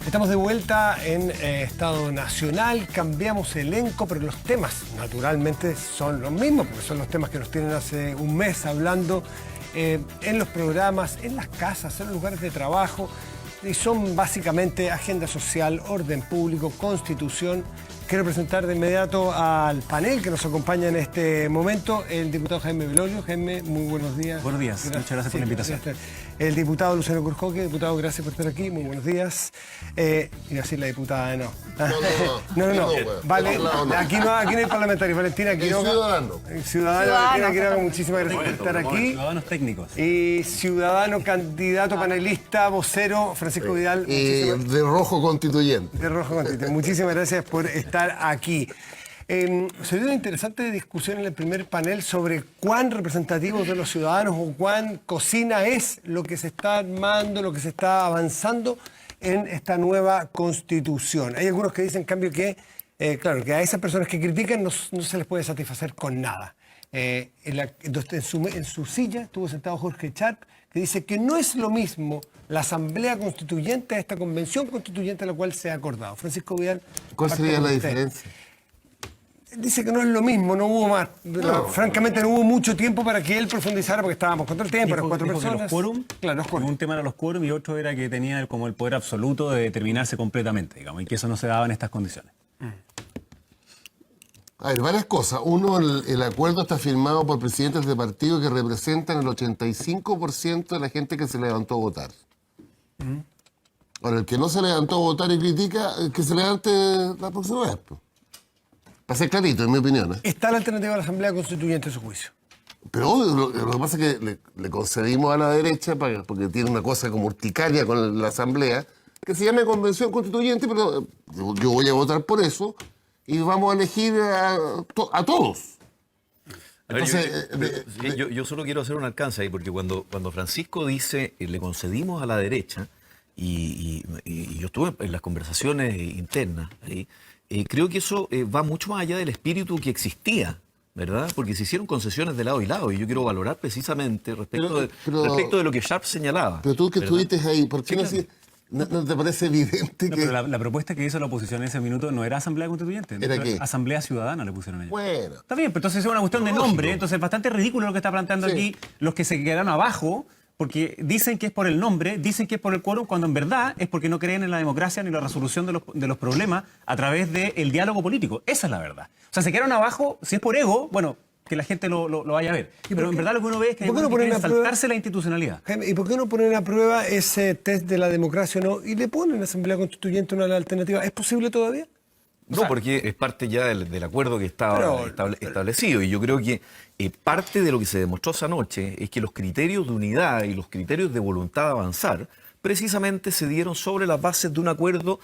Estamos de vuelta en Estado Nacional, cambiamos elenco, pero los temas naturalmente son los mismos, porque son los temas que nos tienen hace un mes hablando en los programas, en las casas, en los lugares de trabajo, y son básicamente agenda social, orden público, constitución. Quiero presentar de inmediato al panel que nos acompaña en este momento, el diputado Jaime Belolio. Jaime, muy buenos días. Buenos días, muchas gracias por la invitación. El diputado Luciano Curjoque, diputado, gracias por estar aquí, muy buenos días. Y así la diputada, no. No. Vale, aquí no hay parlamentarios. Valentina Quiroga. Ciudadano Valentina Quiroga, muchísimas gracias por estar aquí. Ciudadanos técnicos. Y ciudadano, candidato, panelista, vocero, Francisco Vidal. De Rojo Constituyente. De Rojo Constituyente. Muchísimas gracias por estar aquí. Se dio una interesante discusión en el primer panel sobre cuán representativos de los ciudadanos o cuán cocina es lo que se está armando, lo que se está avanzando en esta nueva Constitución. Hay algunos que dicen, en cambio, que claro, que a esas personas que critican no se les puede satisfacer con nada. En su silla estuvo sentado Jorge Sharp, que dice que no es lo mismo la Asamblea Constituyente a esta Convención Constituyente a la cual se ha acordado. Francisco Vidal. ¿Cuál sería la diferencia? Dice que no es lo mismo, no hubo más. Francamente, no hubo mucho tiempo para que él profundizara porque estábamos contra el tiempo, eran 4 personas. Los quórum, claro, los quórum. Un tema era los quórum y otro era que tenía como el poder absoluto de determinarse completamente, digamos, y que eso no se daba en estas condiciones. A ver, varias cosas. Uno, el acuerdo está firmado por presidentes de partidos que representan el 85% de la gente que se levantó a votar. Ahora, el que no se levantó a votar y critica, que se levante la próxima vez. Para ser clarito, en mi opinión. Está la alternativa a la Asamblea Constituyente, a su juicio. Pero obvio, lo que pasa es que le concedimos a la derecha, porque tiene una cosa como urticaria con la Asamblea, que se llama Convención Constituyente, pero yo voy a votar por eso y vamos a elegir a todos. Entonces, yo solo quiero hacer un alcance ahí, porque cuando Francisco dice le concedimos a la derecha, y yo estuve en las conversaciones internas ahí, creo que eso va mucho más allá del espíritu que existía, ¿verdad? Porque se hicieron concesiones de lado y lado, y yo quiero valorar precisamente respecto de lo que Sharp señalaba. Pero tú que ¿verdad? estuviste ahí, ¿por qué no te parece evidente que...? Pero la propuesta que hizo la oposición en ese minuto no era Asamblea Constituyente. ¿Era qué? Asamblea Ciudadana le pusieron ellos. Bueno. Está bien, pero entonces es una cuestión de nombre, entonces es bastante ridículo lo que está planteando aquí los que se quedaron abajo, porque dicen que es por el nombre, dicen que es por el quórum, cuando en verdad es porque no creen en la democracia ni la resolución de los problemas a través del diálogo político. Esa es la verdad. O sea, se quedaron abajo, si es por ego, bueno, que la gente lo vaya a ver. Pero en verdad lo que uno ve es que quieren saltarse la institucionalidad. Jaime, ¿y por qué no ponen a prueba ese test de la democracia y le ponen a la Asamblea Constituyente una alternativa? ¿Es posible todavía? No, porque es parte ya del acuerdo que estaba establecido. Y yo creo que parte de lo que se demostró esa noche es que los criterios de unidad y los criterios de voluntad de avanzar precisamente se dieron sobre las bases de un acuerdo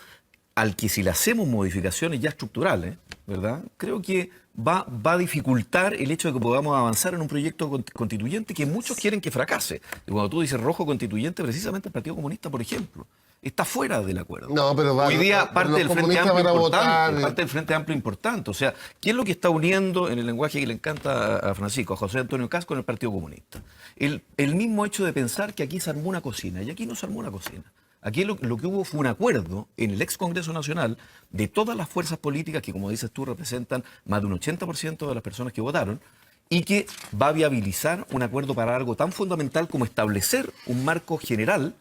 al que si le hacemos modificaciones ya estructurales, ¿verdad? Creo que va a dificultar el hecho de que podamos avanzar en un proyecto constituyente que muchos quieren que fracase. Y cuando tú dices rojo constituyente, precisamente el Partido Comunista, por ejemplo, está fuera del acuerdo. No, pero hoy día parte del Frente Amplio importante, parte del votar. Frente Amplio importante. O sea, ¿qué es lo que está uniendo en el lenguaje que le encanta a Francisco, a José Antonio Kast con el Partido Comunista? El mismo hecho de pensar que aquí se armó una cocina, y aquí no se armó una cocina. Aquí lo que hubo fue un acuerdo en el ex Congreso Nacional de todas las fuerzas políticas que, como dices tú, representan más de un 80% de las personas que votaron, y que va a viabilizar un acuerdo para algo tan fundamental como establecer un marco general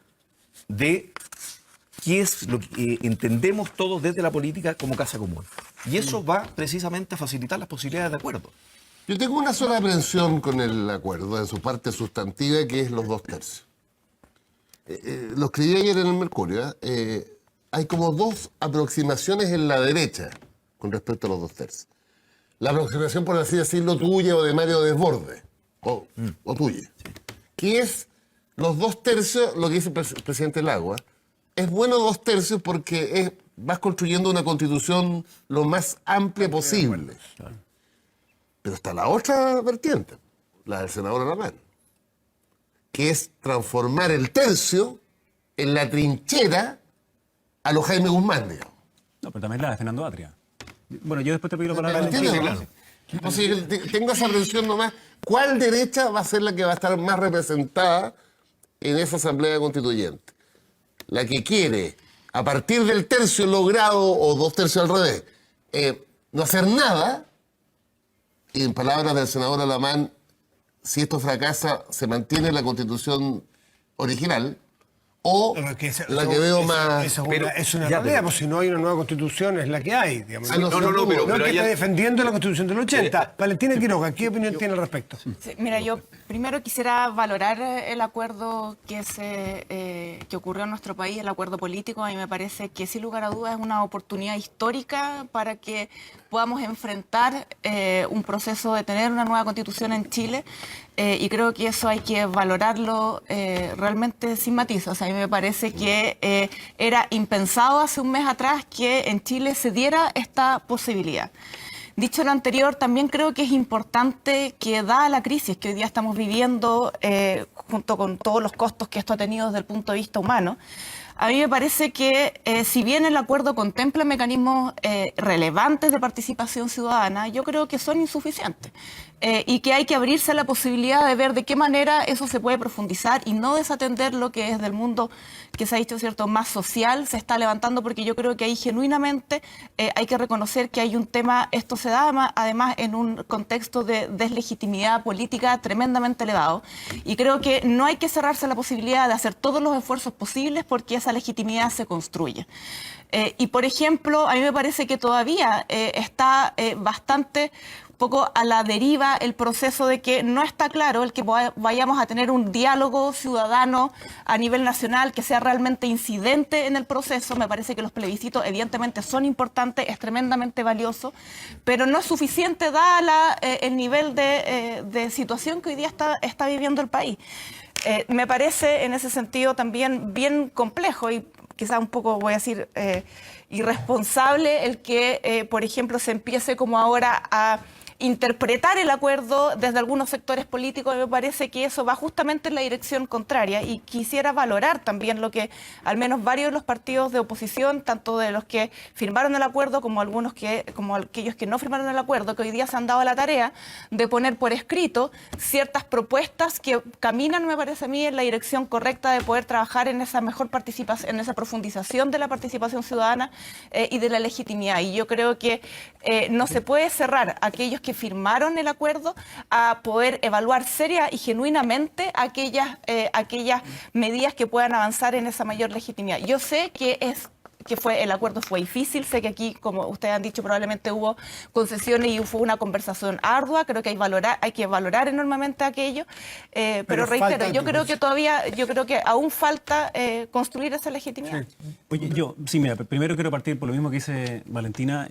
de qué es lo que entendemos todos desde la política como casa común. Y eso va precisamente a facilitar las posibilidades de acuerdo. Yo tengo una sola aprensión con el acuerdo, en su parte sustantiva, que es los 2/3. Lo escribí ayer en el Mercurio. Hay como 2 aproximaciones en la derecha con respecto a los 2/3. La aproximación, por así decirlo, tuya o de Mario Desbordes, o tuya, que es los 2/3, lo que dice el presidente Lagos. Es bueno 2/3 porque vas construyendo una constitución lo más amplia posible. Pero está la otra vertiente, la del senador Alamán, que es transformar el tercio en la trinchera a los Jaime Guzmán, digamos. No, pero también la de Fernando Atria. Bueno, yo después te pido la palabra. Claro. O sea, tengo esa aprensión nomás. ¿Cuál derecha va a ser la que va a estar más representada en esa Asamblea Constituyente? La que quiere a partir del tercio logrado, o 2/3 al revés, no hacer nada, y en palabras del senador Alamán, si esto fracasa, se mantiene la Constitución original, o la que veo más... Es una realidad, pues si no hay una nueva Constitución es la que hay. Digamos. No, Es que está defendiendo la Constitución del 80. Valentina Quiroga, ¿qué opinión tiene al respecto? Sí, mira, yo primero quisiera valorar el acuerdo que ocurrió en nuestro país, el acuerdo político. A mí me parece que sin lugar a dudas es una oportunidad histórica para que podamos enfrentar un proceso de tener una nueva Constitución en Chile. Y creo que eso hay que valorarlo realmente sin matiz. O sea, a mí me parece que era impensado hace un mes atrás que en Chile se diera esta posibilidad. Dicho lo anterior, también creo que es importante que, dada la crisis que hoy día estamos viviendo, junto con todos los costos que esto ha tenido desde el punto de vista humano, a mí me parece que si bien el acuerdo contempla mecanismos relevantes de participación ciudadana, yo creo que son insuficientes y que hay que abrirse a la posibilidad de ver de qué manera eso se puede profundizar y no desatender lo que es del mundo que se ha dicho, ¿cierto?, más social, se está levantando, porque yo creo que ahí genuinamente hay que reconocer que hay un tema, esto se da además en un contexto de deslegitimidad política tremendamente elevado, y creo que no hay que cerrarse a la posibilidad de hacer todos los esfuerzos posibles porque esa legitimidad se construye. Y por ejemplo, a mí me parece que todavía está bastante poco a la deriva el proceso de que no está claro el que vayamos a tener un diálogo ciudadano a nivel nacional que sea realmente incidente en el proceso. Me parece que los plebiscitos evidentemente son importantes, es tremendamente valioso, pero no es suficiente dada el nivel de situación que hoy día está viviendo el país. Me parece en ese sentido también bien complejo y quizá un poco, voy a decir, irresponsable el que, por ejemplo, se empiece como ahora a interpretar el acuerdo desde algunos sectores políticos. Me parece que eso va justamente en la dirección contraria, y quisiera valorar también lo que al menos varios de los partidos de oposición, tanto de los que firmaron el acuerdo como aquellos que no firmaron el acuerdo, que hoy día se han dado la tarea de poner por escrito ciertas propuestas que caminan, me parece a mí, en la dirección correcta de poder trabajar en esa mejor participación, en esa profundización de la participación ciudadana y de la legitimidad. Y yo creo que no se puede cerrar a aquellos que firmaron el acuerdo a poder evaluar seria y genuinamente aquellas medidas que puedan avanzar en esa mayor legitimidad. Yo sé que el acuerdo fue difícil, sé que aquí, como ustedes han dicho, probablemente hubo concesiones y fue una conversación ardua. Creo que hay que valorar enormemente aquello, pero reitero, yo creo que aún falta construir esa legitimidad. Sí. Oye, mira, primero quiero partir por lo mismo que dice Valentina.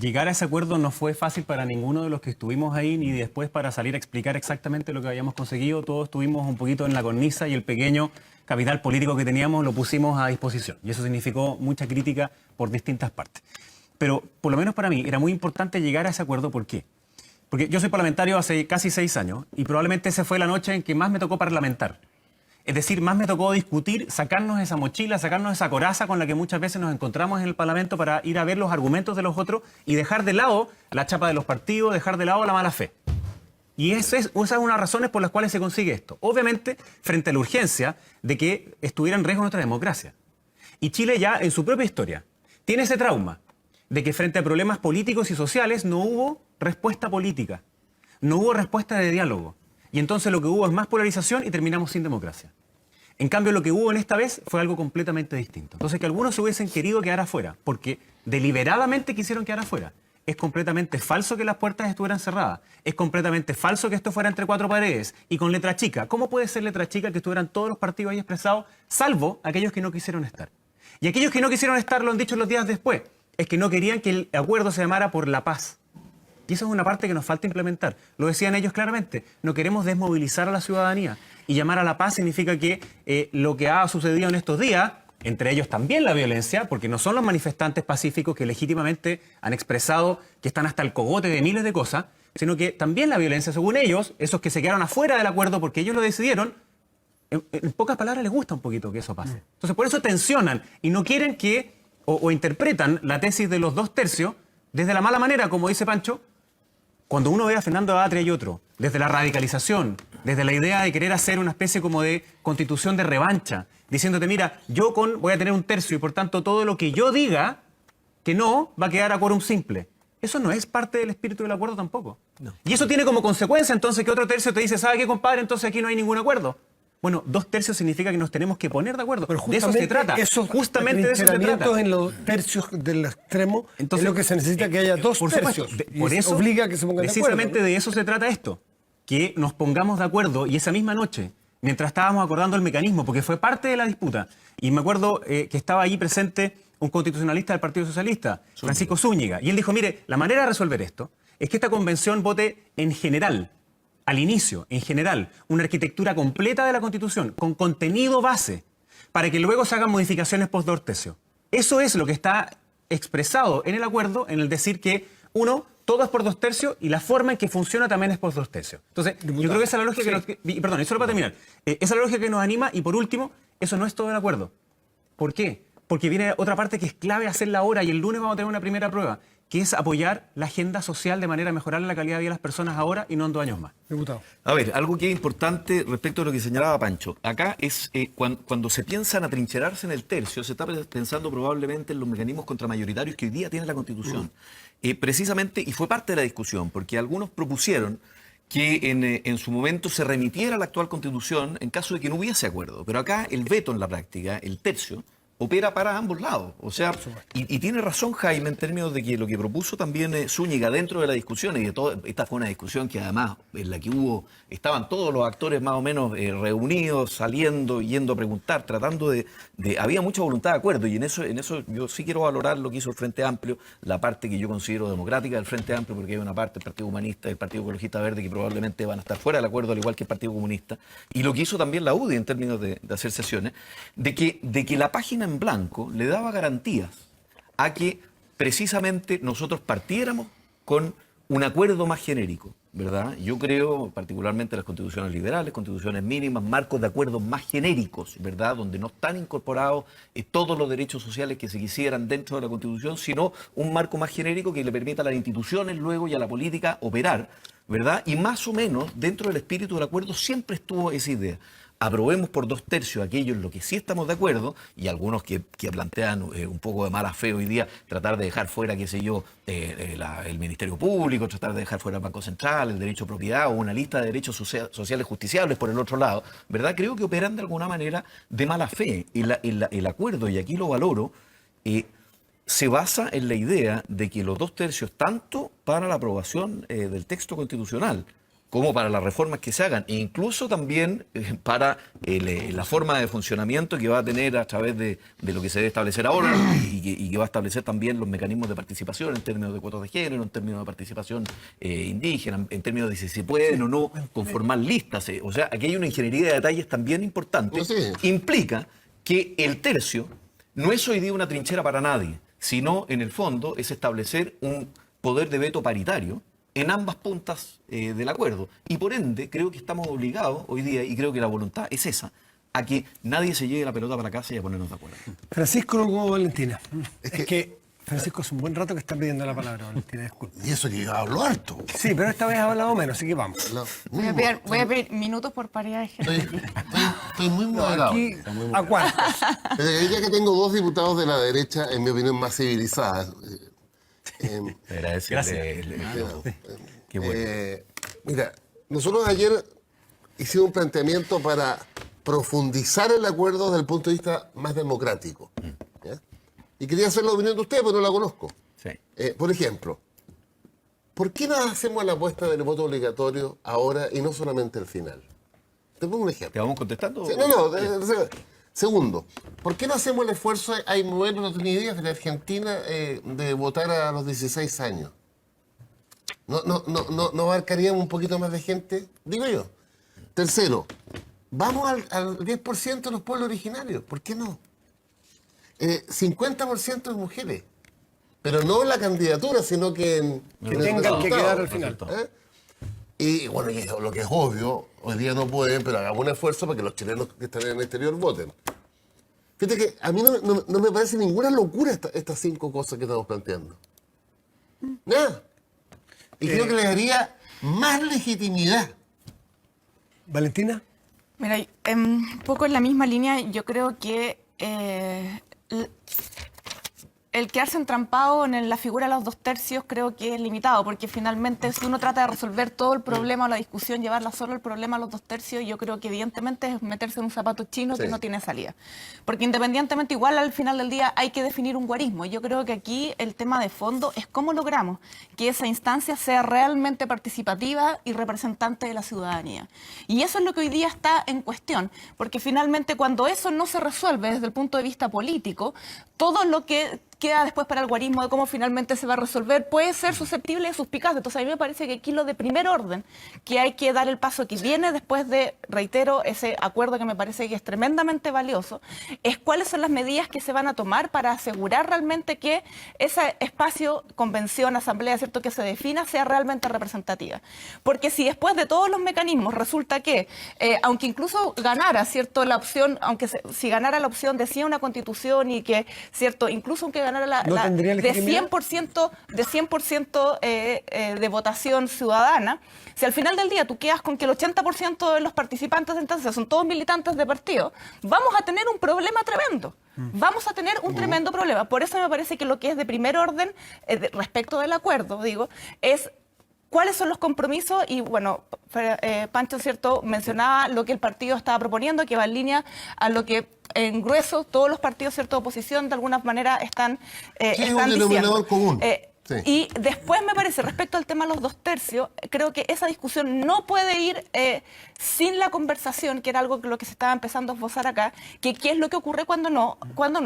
Llegar a ese acuerdo no fue fácil para ninguno de los que estuvimos ahí, ni después para salir a explicar exactamente lo que habíamos conseguido. Todos estuvimos un poquito en la cornisa y el pequeño capital político que teníamos lo pusimos a disposición. Y eso significó mucha crítica por distintas partes. Pero, por lo menos para mí, era muy importante llegar a ese acuerdo. ¿Por qué? Porque yo soy parlamentario hace casi 6 años y probablemente esa fue la noche en que más me tocó parlamentar. Es decir, más me tocó discutir, sacarnos esa mochila, sacarnos esa coraza con la que muchas veces nos encontramos en el Parlamento para ir a ver los argumentos de los otros y dejar de lado la chapa de los partidos, dejar de lado la mala fe. Y esas son una de las razones por las cuales se consigue esto. Obviamente, frente a la urgencia de que estuviera en riesgo nuestra democracia. Y Chile ya, en su propia historia, tiene ese trauma de que frente a problemas políticos y sociales no hubo respuesta política, no hubo respuesta de diálogo. Y entonces lo que hubo es más polarización y terminamos sin democracia. En cambio, lo que hubo en esta vez fue algo completamente distinto. Entonces, que algunos se hubiesen querido quedar afuera, porque deliberadamente quisieron quedar afuera. Es completamente falso que las puertas estuvieran cerradas. Es completamente falso que esto fuera entre 4 paredes y con letra chica. ¿Cómo puede ser letra chica que estuvieran todos los partidos ahí expresados, salvo aquellos que no quisieron estar? Y aquellos que no quisieron estar lo han dicho los días después. Es que no querían que el acuerdo se llamara por la paz. Y eso es una parte que nos falta implementar. Lo decían ellos claramente. No queremos desmovilizar a la ciudadanía. Y llamar a la paz significa que lo que ha sucedido en estos días, entre ellos también la violencia, porque no son los manifestantes pacíficos que legítimamente han expresado que están hasta el cogote de miles de cosas, sino que también la violencia, según ellos, esos que se quedaron afuera del acuerdo porque ellos lo decidieron, en pocas palabras les gusta un poquito que eso pase. Entonces por eso tensionan y no quieren que, o interpretan la tesis de los 2/3 desde la mala manera, como dice Pancho. Cuando uno ve a Fernando Atria y otro, desde la radicalización, desde la idea de querer hacer una especie como de constitución de revancha, diciéndote, mira, voy a tener un tercio y por tanto todo lo que yo diga que no va a quedar a quórum simple. Eso no es parte del espíritu del acuerdo tampoco. No. Y eso tiene como consecuencia entonces que otro tercio te dice, ¿sabe qué, compadre? Entonces aquí no hay ningún acuerdo. Bueno, 2/3 significa que nos tenemos que poner de acuerdo. Pero de eso se trata. Justamente de eso se trata. En los tercios del extremo entonces, es lo que se necesita que haya 2 tercios. Por eso obliga a que se pongan de acuerdo. Precisamente de eso se trata esto. Que nos pongamos de acuerdo y esa misma noche, mientras estábamos acordando el mecanismo, porque fue parte de la disputa, y me acuerdo que estaba allí presente un constitucionalista del Partido Socialista, Francisco Zúñiga, y él dijo, mire, la manera de resolver esto es que esta convención vote en general, al inicio, en general, una arquitectura completa de la Constitución, con contenido base, para que luego se hagan modificaciones post 2/3. Eso es lo que está expresado en el acuerdo, en el decir que, uno, todo es por 2/3 y la forma en que funciona también es por 2/3. Entonces, yo creo que esa es la lógica perdón, y solo para terminar, esa es la lógica que nos anima y por último, eso no es todo el acuerdo. ¿Por qué? Porque viene otra parte que es clave hacerla ahora y el lunes vamos a tener una primera prueba, que es apoyar la agenda social de manera a mejorar la calidad de vida de las personas ahora y no en 2 años más. Diputado. A ver, algo que es importante respecto a lo que señalaba Pancho. Acá es cuando se piensa en atrincherarse en el tercio, se está pensando probablemente en los mecanismos contramayoritarios que hoy día tiene la Constitución. Precisamente, y fue parte de la discusión, porque algunos propusieron que en su momento se remitiera a la actual Constitución en caso de que no hubiese acuerdo. Pero acá el veto en la práctica, el tercio, opera para ambos lados. O sea, y tiene razón Jaime en términos de que lo que propuso también Zúñiga dentro de la discusión, y de todo, esta fue una discusión que además en la que estaban todos los actores más o menos reunidos, saliendo, yendo a preguntar, tratando había mucha voluntad de acuerdo, y en eso yo sí quiero valorar lo que hizo el Frente Amplio, la parte que yo considero democrática del Frente Amplio, porque hay una parte del Partido Humanista y el Partido Ecologista Verde que probablemente van a estar fuera del acuerdo, al igual que el Partido Comunista, y lo que hizo también la UDI en términos de hacer sesiones, de que la página en blanco le daba garantías a que precisamente nosotros partiéramos con un acuerdo más genérico, ¿verdad? Yo creo particularmente en las constituciones liberales, constituciones mínimas, marcos de acuerdos más genéricos, ¿verdad? Donde no están incorporados todos los derechos sociales que se quisieran dentro de la Constitución, sino un marco más genérico que le permita a las instituciones luego y a la política operar, ¿verdad? Y más o menos dentro del espíritu del acuerdo siempre estuvo esa idea. Aprobemos por 2/3 aquello en lo que sí estamos de acuerdo, y algunos que plantean un poco de mala fe hoy día, tratar de dejar fuera, qué sé yo, el Ministerio Público, tratar de dejar fuera el Banco Central, el derecho a propiedad o una lista de derechos sociales justiciables por el otro lado, ¿verdad? Creo que operan de alguna manera de mala fe. El acuerdo, y aquí lo valoro, se basa en la idea de que los 2/3, tanto para la aprobación del texto constitucional, como para las reformas que se hagan, e incluso también para la forma de funcionamiento que va a tener a través de lo que se debe establecer ahora y que va a establecer también los mecanismos de participación en términos de cuotas de género, en términos de participación indígena, en términos de si se pueden o no conformar listas. O sea, aquí hay una ingeniería de detalles también importante. No sé. Implica que el tercio no es hoy día una trinchera para nadie, sino en el fondo es establecer un poder de veto paritario en ambas puntas del acuerdo. Y por ende, creo que estamos obligados hoy día, y creo que la voluntad es esa, a que nadie se lleve la pelota para casa y a ponernos de acuerdo. Francisco Lugo Valentina. Es que Francisco es un buen rato que está pidiendo la palabra, Valentina, disculpe. Y eso que yo hablo harto. Sí, pero esta vez ha hablado menos, así que vamos. Voy a pedir minutos por paridad de género. Estoy muy moderado. Aquí, a cuartos. Ya que tengo 2 diputados de la derecha, en mi opinión, más civilizadas. Gracias. Qué bueno. Mira, nosotros ayer hicimos un planteamiento para profundizar el acuerdo desde el punto de vista más democrático. ¿Ya? Y quería hacer la opinión de ustedes, pero no la conozco. Sí. Por ejemplo, ¿por qué no hacemos la apuesta del voto obligatorio ahora y no solamente al final? Te pongo un ejemplo. ¿Te vamos contestando? Sí, segundo, ¿por qué no hacemos el esfuerzo? Hay modelos, no tenía ideas, de la Argentina de votar a los 16 años. ¿No abarcaríamos un poquito más de gente? Digo yo. Tercero, vamos al 10% de los pueblos originarios. ¿Por qué no? 50% de mujeres. Pero no en la candidatura, sino que en Que el tengan que resultado. quedar al final. Y bueno, y lo que es obvio, hoy día no pueden, pero hagamos un esfuerzo para que los chilenos que están en el exterior voten. Fíjate que a mí no me parece ninguna locura estas 5 cosas que estamos planteando. Nada. Y creo que le daría más legitimidad Valentina. Mira, un poco en la misma línea, yo creo que el quedarse entrampado en la figura de los 2/3 creo que es limitado, porque finalmente si uno trata de resolver todo el problema o la discusión, llevarla solo el problema a los 2/3, yo creo que evidentemente es meterse en un zapato chino que no tiene salida. Porque independientemente, igual al final del día hay que definir un guarismo. Yo creo que aquí el tema de fondo es cómo logramos que esa instancia sea realmente participativa y representante de la ciudadanía. Y eso es lo que hoy día está en cuestión, porque finalmente cuando eso no se resuelve desde el punto de vista político, todo lo que queda después para el guarismo de cómo finalmente se va a resolver puede ser susceptible de suspicacia. Entonces a mí me parece que aquí lo de primer orden, que hay que dar el paso que viene después de, reitero, ese acuerdo que me parece que es tremendamente valioso, es cuáles son las medidas que se van a tomar para asegurar realmente que ese espacio, convención, asamblea, ¿cierto?, que se defina sea realmente representativa. Porque si después de todos los mecanismos resulta que, aunque incluso ganara, ¿cierto?, la opción, si ganara la opción de sí a una constitución y que, ¿cierto?, incluso aunque ganara de 100% de votación ciudadana, si al final del día tú quedas con que el 80% de los participantes entonces son todos militantes de partido, vamos a tener un problema tremendo. Vamos a tener un tremendo problema. Por eso me parece que lo que es de primer orden, respecto del acuerdo, digo, es cuáles son los compromisos. Y bueno, Pancho, ¿cierto?, mencionaba lo que el partido estaba proponiendo, que va en línea a lo que en grueso todos los partidos, ¿cierto?, de oposición de alguna manera están un denominador común. Sí. Y después me parece, respecto al tema de los 2/3, creo que esa discusión no puede ir sin la conversación, que era algo que lo que se estaba empezando a esbozar acá, que qué es lo que ocurre cuando no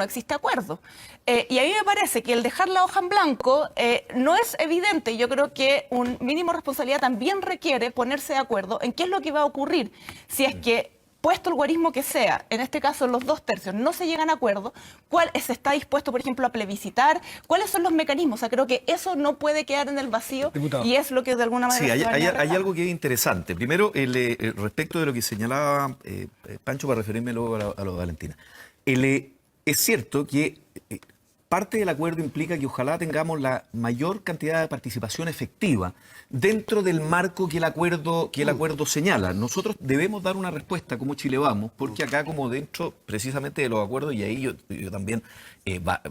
existe acuerdo. Y a mí me parece que el dejar la hoja en blanco no es evidente. Yo creo que un mínimo de responsabilidad también requiere ponerse de acuerdo en qué es lo que va a ocurrir si es que, puesto el guarismo que sea, en este caso los 2/3, no se llegan a acuerdo, ¿cuál se está dispuesto, por ejemplo, a plebiscitar? ¿Cuáles son los mecanismos? O sea, creo que eso no puede quedar en el vacío. Diputado. Y es lo que de alguna manera... Sí, hay algo que es interesante. Primero, respecto de lo que señalaba Pancho, para referirme luego a lo de Valentina. Es cierto que parte del acuerdo implica que ojalá tengamos la mayor cantidad de participación efectiva dentro del marco que el acuerdo señala. Nosotros debemos dar una respuesta como Chile Vamos, porque acá como dentro precisamente de los acuerdos, y ahí yo también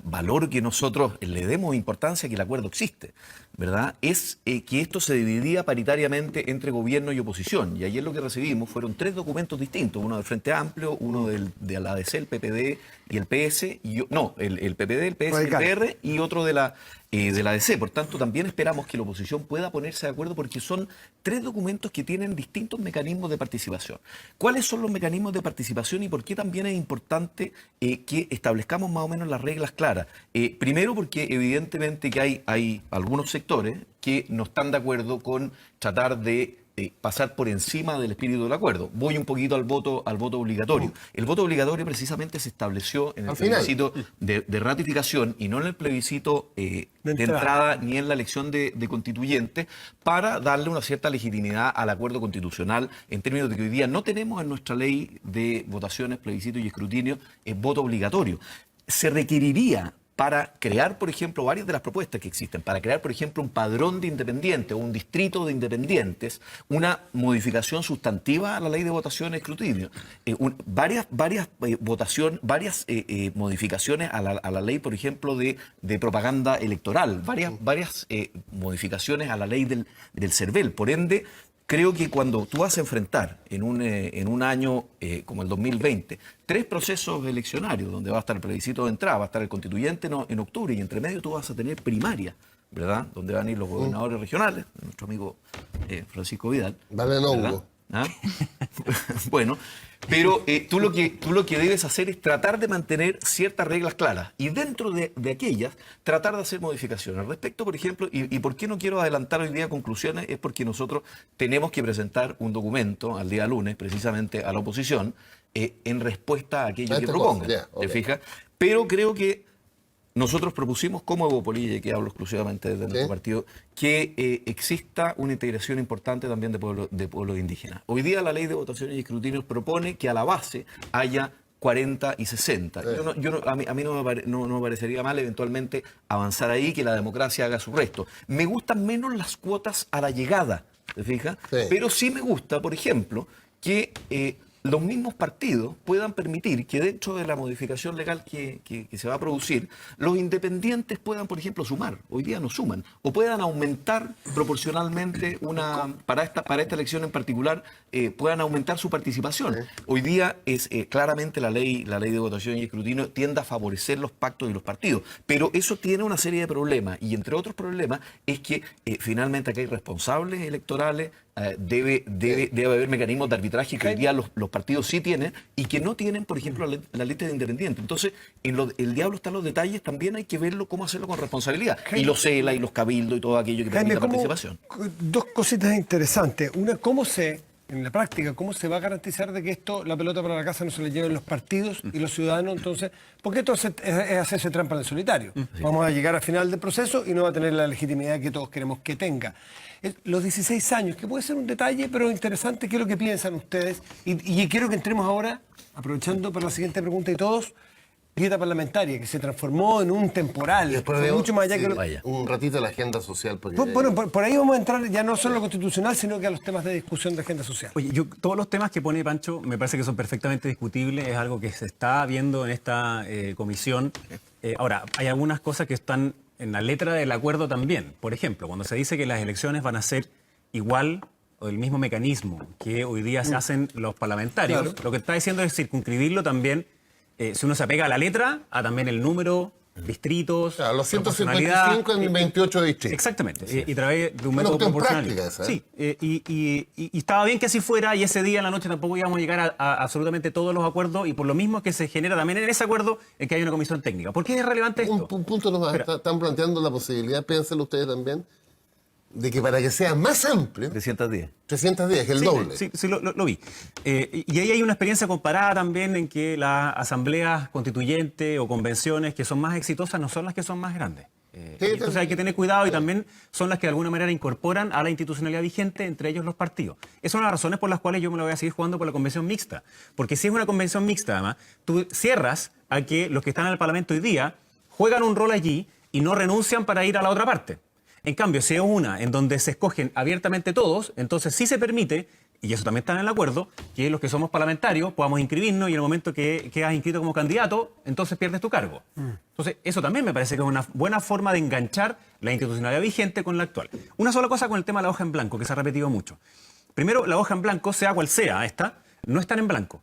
valoro que nosotros le demos importancia a que el acuerdo existe, ¿verdad? Es que esto se dividía paritariamente entre gobierno y oposición. Y ayer lo que recibimos fueron 3 documentos distintos, uno del Frente Amplio, uno de la ADC, el PPD y el PS, el PPD, el PS y el PR, y otro de la ADC. Por tanto, también esperamos que la oposición pueda ponerse de acuerdo, porque son 3 documentos que tienen distintos mecanismos de participación. ¿Cuáles son los mecanismos de participación y por qué también es importante que establezcamos más o menos las reglas claras? Primero, porque evidentemente que hay algunos sectores que no están de acuerdo con tratar de pasar por encima del espíritu del acuerdo. Voy un poquito al voto obligatorio. El voto obligatorio precisamente se estableció en el plebiscito de ratificación y no en el plebiscito de entrada ni en la elección de constituyentes, para darle una cierta legitimidad al acuerdo constitucional, en términos de que hoy día no tenemos en nuestra ley de votaciones, plebiscito y escrutinio voto obligatorio. Se requeriría, para crear, por ejemplo, varias de las propuestas que existen, para crear, por ejemplo, un padrón de independientes o un distrito de independientes, una modificación sustantiva a la ley de votación y escrutinio, varias modificaciones a la ley, por ejemplo, de propaganda electoral, varias modificaciones a la ley del CERVEL. Por ende, creo que cuando tú vas a enfrentar en un año como el 2020, 3 procesos eleccionarios, donde va a estar el plebiscito de entrada, va a estar el constituyente en octubre, y entre medio tú vas a tener primaria, ¿verdad?, donde van a ir los gobernadores regionales, nuestro amigo Francisco Vidal. Vale, no, ¿Ah? Bueno, pero tú lo que debes hacer es tratar de mantener ciertas reglas claras, y dentro de aquellas tratar de hacer modificaciones. Respecto, por ejemplo, y por qué no quiero adelantar hoy día conclusiones, es porque nosotros tenemos que presentar un documento al día lunes, precisamente a la oposición, en respuesta a aquello que propongan. ¿Te fijas? Pero creo que nosotros propusimos como Evópolis, y que hablo exclusivamente desde nuestro partido, que exista una integración importante también de pueblos indígenas. Hoy día la ley de votación y escrutinios propone que a la base haya 40 y 60. A mí no me parecería mal eventualmente avanzar ahí, que la democracia haga su resto. Me gustan menos las cuotas a la llegada, ¿te fijas? Sí. Pero sí me gusta, por ejemplo, que los mismos partidos puedan permitir que dentro de la modificación legal que se va a producir, los independientes puedan, por ejemplo, sumar. Hoy día no suman. O puedan aumentar proporcionalmente para esta elección en particular, puedan aumentar su participación. Hoy día es claramente la ley de votación y escrutinio tiende a favorecer los pactos y los partidos. Pero eso tiene una serie de problemas. Y entre otros problemas es que finalmente aquí hay responsables electorales, debe haber mecanismos de arbitraje que hoy día los partidos sí tienen y que no tienen, por ejemplo, la lista de independientes. Entonces, el diablo está en los detalles, también hay que verlo cómo hacerlo con responsabilidad. Jaime, y los CELA y los cabildos y todo aquello que permite la participación. Dos cositas interesantes. Una, en la práctica, ¿cómo se va a garantizar de que la pelota para la casa no se le lleven los partidos y los ciudadanos? Entonces, porque esto es hacerse trampa en el solitario. Vamos a llegar al final del proceso y no va a tener la legitimidad que todos queremos que tenga. Los 16 años, que puede ser un detalle, pero interesante, ¿qué es lo que piensan ustedes? Y quiero que entremos ahora, aprovechando para la siguiente pregunta y todos, dieta parlamentaria, que se transformó en un temporal. Después fue mucho más allá que un ratito la agenda social. Porque bueno, por ahí vamos a entrar ya no solo a lo constitucional, sino que a los temas de discusión de agenda social. Oye, todos los temas que pone Pancho me parece que son perfectamente discutibles, es algo que se está viendo en esta comisión. Ahora, hay algunas cosas que están en la letra del acuerdo también. Por ejemplo, cuando se dice que las elecciones van a ser igual o el mismo mecanismo que hoy día se hacen los parlamentarios, claro, lo que está diciendo es circunscribirlo también, si uno se apega a la letra, a también el número, distritos, los 155 en 28 distritos. Exactamente, y a través de un método proporcional. Sí, y estaba bien que así fuera, y ese día en la noche tampoco íbamos a llegar a absolutamente todos los acuerdos, y por lo mismo que se genera también en ese acuerdo es que hay una comisión técnica. ¿Por qué es relevante esto? Un punto nomás, están planteando la posibilidad, piénsenlo ustedes también, de que para que sea más amplio... 310. 310, el doble. Sí, lo vi. Y ahí hay una experiencia comparada también en que las asambleas constituyentes o convenciones que son más exitosas no son las que son más grandes. Entonces hay que tener cuidado y también son las que de alguna manera incorporan a la institucionalidad vigente, entre ellos los partidos. Esas son las razones por las cuales yo me lo voy a seguir jugando por la convención mixta. Porque si es una convención mixta, además, tú cierras a que los que están en el Parlamento hoy día juegan un rol allí y no renuncian para ir a la otra parte. En cambio, si es una en donde se escogen abiertamente todos, entonces sí se permite, y eso también está en el acuerdo, que los que somos parlamentarios podamos inscribirnos y en el momento que quedas inscrito como candidato, entonces pierdes tu cargo. Entonces, eso también me parece que es una buena forma de enganchar la institucionalidad vigente con la actual. Una sola cosa con el tema de la hoja en blanco, que se ha repetido mucho. Primero, la hoja en blanco, sea cual sea esta, no están en blanco.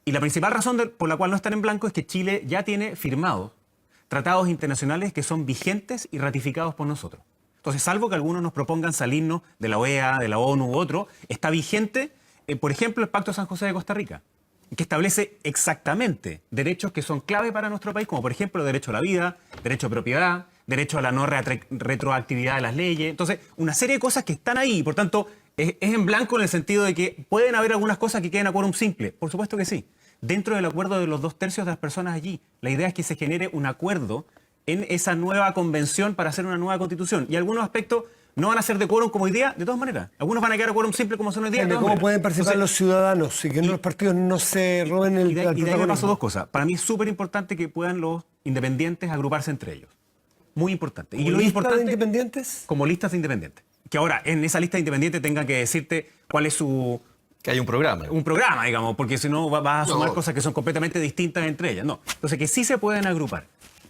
Y la principal razón por la cual no están en blanco es que Chile ya tiene firmados tratados internacionales que son vigentes y ratificados por nosotros. Entonces, salvo que algunos nos propongan salirnos de la OEA, de la ONU u otro, está vigente, por ejemplo, el Pacto de San José de Costa Rica, que establece exactamente derechos que son clave para nuestro país, como por ejemplo el derecho a la vida, derecho a propiedad, derecho a la no retroactividad de las leyes. Entonces, una serie de cosas que están ahí, por tanto, es en blanco en el sentido de que pueden haber algunas cosas que queden a quórum simple. Por supuesto que sí. Dentro del acuerdo de los 2/3 de las personas allí, la idea es que se genere un acuerdo en esa nueva convención para hacer una nueva constitución. Y algunos aspectos no van a ser de quórum como hoy día, de todas maneras. Algunos van a quedar a quórum simple como son hoy día. ¿Cómo pueden participar los ciudadanos y que los partidos no se roben el protagonismo? Y de ahí me paso dos cosas. Para mí es súper importante que puedan los independientes agruparse entre ellos. Muy importante. ¿Como listas de independientes? Como listas de independientes. Que ahora en esa lista de independientes tengan que decirte cuál es su... Que hay un programa. Un programa, digamos, porque si no vas a sumar cosas que son completamente distintas entre ellas. No. Entonces, que sí se pueden agrupar.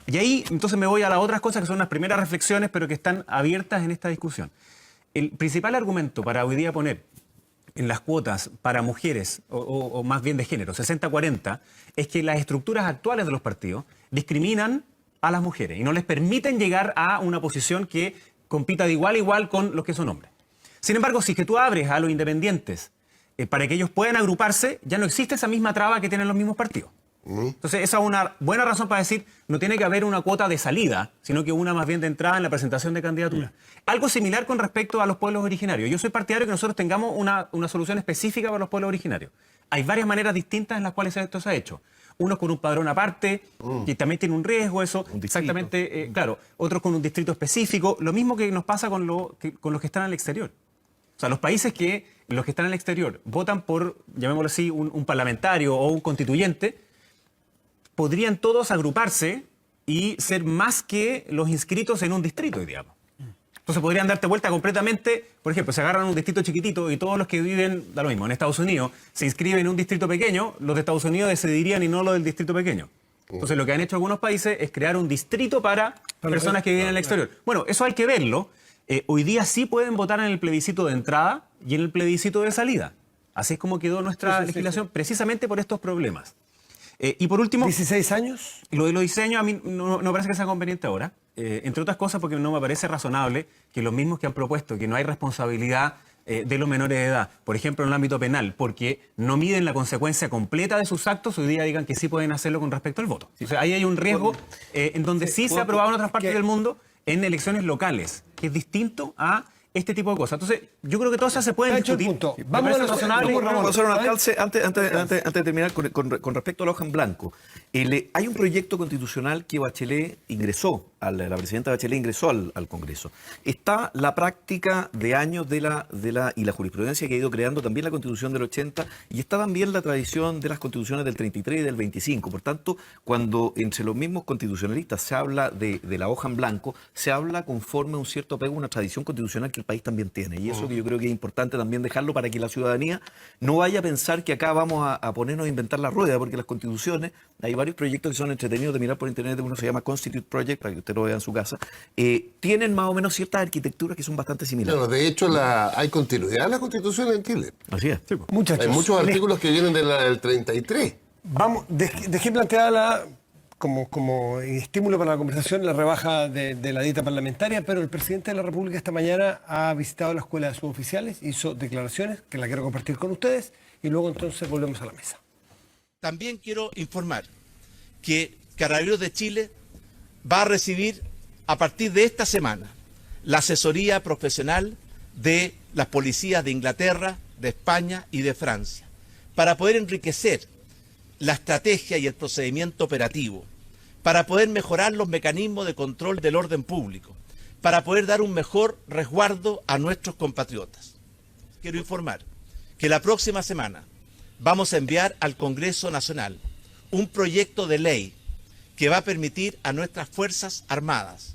Y ahí, entonces, me voy a las otras cosas que son las primeras reflexiones, pero que están abiertas en esta discusión. El principal argumento para hoy día poner en las cuotas para mujeres, o más bien de género, 60-40, es que las estructuras actuales de los partidos discriminan a las mujeres y no les permiten llegar a una posición que compita de igual a igual con los que son hombres. Sin embargo, si es que tú abres a los independientes para que ellos puedan agruparse, ya no existe esa misma traba que tienen los mismos partidos. Entonces, esa es una buena razón para decir, no tiene que haber una cuota de salida, sino que una más bien de entrada en la presentación de candidaturas. Algo similar con respecto a los pueblos originarios. Yo soy partidario de que nosotros tengamos una solución específica para los pueblos originarios. Hay varias maneras distintas en las cuales esto se ha hecho. Unos con un padrón aparte, que también tiene un riesgo, eso, exactamente, claro. Otros con un distrito específico. Lo mismo que nos pasa con los que están al exterior. O sea, los países los que están al exterior votan por, llamémoslo así, un parlamentario o un constituyente, podrían todos agruparse y ser más que los inscritos en un distrito, digamos. Entonces podrían darte vuelta completamente. Por ejemplo, se agarran un distrito chiquitito y todos los que viven, da lo mismo, en Estados Unidos, se inscriben en un distrito pequeño, los de Estados Unidos decidirían y no los del distrito pequeño. Entonces lo que han hecho algunos países es crear un distrito para personas que viven en el exterior. Bueno, eso hay que verlo. Hoy día sí pueden votar en el plebiscito de entrada y en el plebiscito de salida. Así es como quedó nuestra legislación, precisamente por estos problemas. Y por último... 16 años. Lo de los diseños a mí no parece que sea conveniente ahora. Entre otras cosas porque no me parece razonable que los mismos que han propuesto que no hay responsabilidad de los menores de edad, por ejemplo en el ámbito penal, porque no miden la consecuencia completa de sus actos, hoy día digan que sí pueden hacerlo con respecto al voto. O sea, ahí hay un riesgo en donde sí se ha aprobado en otras partes del mundo en elecciones locales, que es distinto a este tipo de cosas. Entonces, yo creo que todas esas se pueden discutir. Vamos a lo razonable. Vamos a hacer un alcance antes de terminar con respecto a la hoja en blanco. Hay un proyecto constitucional que Bachelet ingresó, la presidenta Bachelet ingresó al Congreso. Está la práctica de años y la jurisprudencia que ha ido creando también la Constitución del 80 y está también la tradición de las constituciones del 33 y del 25. Por tanto, cuando entre los mismos constitucionalistas se habla de la hoja en blanco, se habla conforme a un cierto apego a una tradición constitucional que el país también tiene. Y eso que yo creo que es importante también dejarlo para que la ciudadanía no vaya a pensar que acá vamos a ponernos a inventar la rueda, porque las constituciones, hay varios proyectos que son entretenidos de mirar por internet, uno se llama Constitute Project, para que usted lo vea en su casa, tienen más o menos ciertas arquitecturas que son bastante similares. Bueno, de hecho, hay continuidad en la Constitución en Chile. Así es. Hay Muchachos, muchos artículos que vienen del 33. Vamos, dejé planteada como estímulo para la conversación la rebaja de la dieta parlamentaria, pero el presidente de la República esta mañana ha visitado la escuela de suboficiales, hizo declaraciones que la quiero compartir con ustedes y luego entonces volvemos a la mesa. También quiero informar que Carabineros de Chile va a recibir a partir de esta semana la asesoría profesional de las policías de Inglaterra, de España y de Francia, para poder enriquecer la estrategia y el procedimiento operativo, para poder mejorar los mecanismos de control del orden público, para poder dar un mejor resguardo a nuestros compatriotas. Quiero informar que la próxima semana vamos a enviar al Congreso Nacional un proyecto de ley que va a permitir a nuestras Fuerzas Armadas,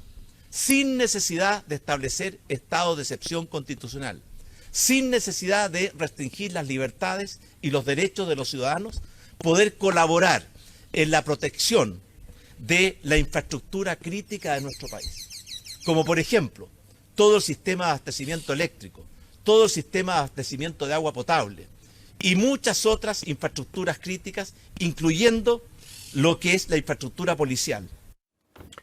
sin necesidad de establecer estado de excepción constitucional, sin necesidad de restringir las libertades y los derechos de los ciudadanos, poder colaborar en la protección de la infraestructura crítica de nuestro país. Como por ejemplo, todo el sistema de abastecimiento eléctrico, todo el sistema de abastecimiento de agua potable y muchas otras infraestructuras críticas, incluyendo lo que es la infraestructura policial.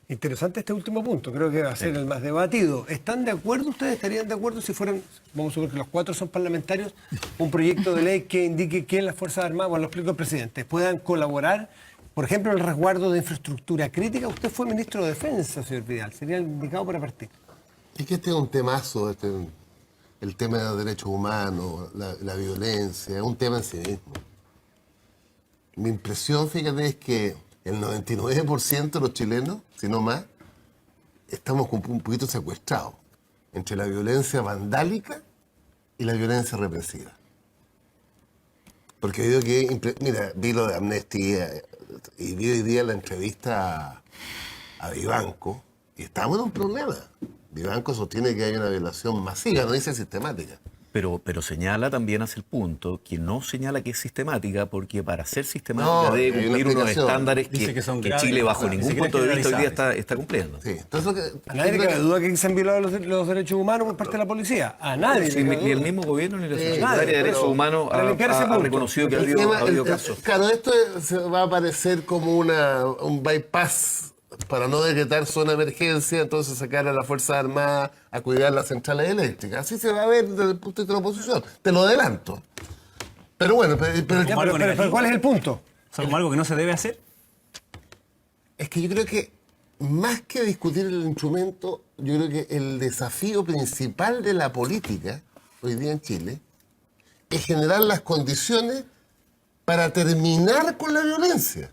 Interesante este último punto, creo que va a ser el más debatido. ¿Están de acuerdo ustedes? ¿Estarían de acuerdo si fueran, vamos a suponer que los 4 son parlamentarios, un proyecto de ley que indique que las Fuerzas Armadas, bueno, lo explico el presidente, puedan colaborar, por ejemplo, en el resguardo de infraestructura crítica? Usted fue ministro de Defensa, señor Vidal, sería el indicado para partir. Es que este es un temazo, el tema de los derechos humanos, la violencia, es un tema en sí mismo. Mi impresión, fíjate, es que el 99% de los chilenos, si no más, estamos un poquito secuestrados entre la violencia vandálica y la violencia represiva. Porque digo que, mira, vi lo de Amnistía y vi hoy día la entrevista a Vivanco y estamos en un problema. Vivanco sostiene que hay una violación masiva, no dice sistemática. Pero señala también hace el punto que no señala que es sistemática, porque para ser sistemática debe cumplir unos estándares que Chile bajo ningún punto de vista hoy día está cumpliendo. Sí. Entonces, ¿A nadie le cabe duda que se han violado los derechos humanos por parte de la policía? A nadie. Sí, ni el mismo gobierno ni la Secretaría de Derechos Humanos ha reconocido que ha habido casos. Claro, esto se va a aparecer como un bypass para no decretar zona de emergencia, entonces sacar a las Fuerzas Armadas a cuidar las centrales eléctricas. Así se va a ver desde el punto de vista de la oposición. Te lo adelanto. Pero bueno, pero ¿cuál es el punto? ¿Es como algo que no se debe hacer? Es que yo creo que más que discutir el instrumento, yo creo que el desafío principal de la política hoy día en Chile es generar las condiciones para terminar con la violencia.